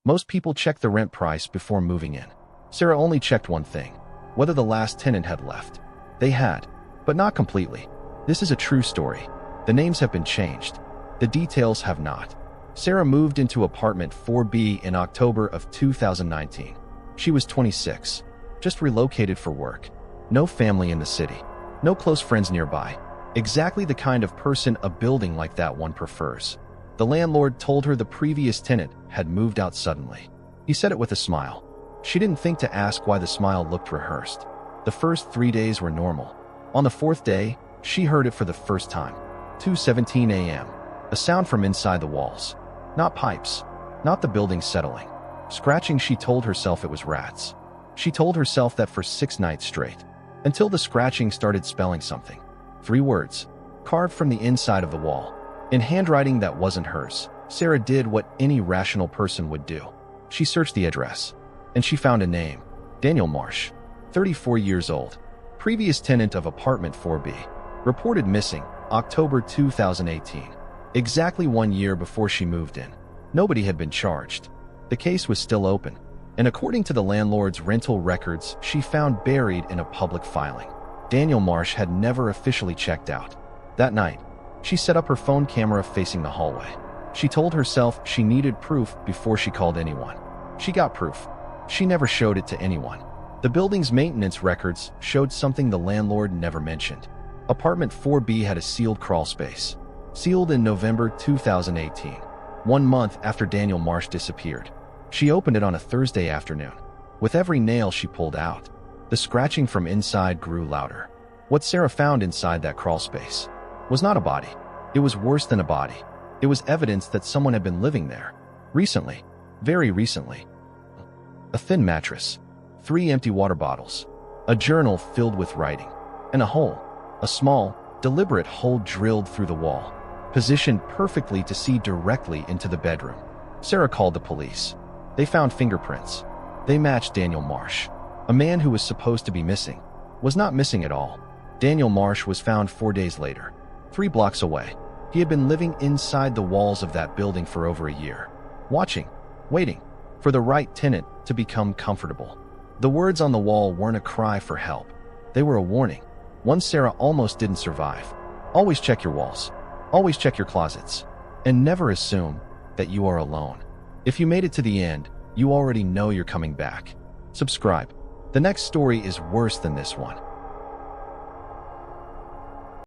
Most people check the rent price before moving in. Sarah only checked one thing: whether the last tenant had left. They had, but not completely. This is a true story. The names have been changed. The details have not. Sarah moved into apartment 4B in October of 2019. She was 26, just relocated for work. No family in the city. No close friends nearby. Exactly the kind of person a building like that one prefers. The landlord told her the previous tenant had moved out suddenly. He said it with a smile. She didn't think to ask why the smile looked rehearsed. The first 3 days were normal. On the fourth day, she heard it for the first time. 2:17 a.m. A sound from inside the walls. Not pipes. Not the building settling. Scratching. She told herself it was rats. She told herself that for 6 nights straight. Until the scratching started spelling something. 3 words, carved from the inside of the wall. In handwriting that wasn't hers. Sarah did what any rational person would do. She searched the address. And she found a name. Daniel Marsh. 34 years old. Previous tenant of apartment 4B. Reported missing, October 2018. Exactly 1 year before she moved in. Nobody had been charged. The case was still open. And according to the landlord's rental records, she found buried in a public filing. Daniel Marsh had never officially checked out. That night, she set up her phone camera facing the hallway. She told herself she needed proof before she called anyone. She got proof. She never showed it to anyone. The building's maintenance records showed something the landlord never mentioned. Apartment 4B had a sealed crawl space. Sealed in November 2018, 1 month after Daniel Marsh disappeared. She opened it on a Thursday afternoon. With every nail she pulled out, the scratching from inside grew louder. What Sarah found inside that crawl space was not a body. It was worse than a body. It was evidence that someone had been living there. Recently. Very recently. A thin mattress. 3 empty water bottles. A journal filled with writing. And a hole. A small, deliberate hole drilled through the wall. Positioned perfectly to see directly into the bedroom. Sarah called the police. They found fingerprints. They matched Daniel Marsh. A man who was supposed to be missing was not missing at all. Daniel Marsh was found 4 days later, 3 blocks away. He had been living inside the walls of that building for over a year, watching, waiting for the right tenant to become comfortable. The words on the wall weren't a cry for help. They were a warning. One Sarah almost didn't survive. Always check your walls. Always check your closets. And never assume that you are alone. If you made it to the end, you already know you're coming back. Subscribe. The next story is worse than this one.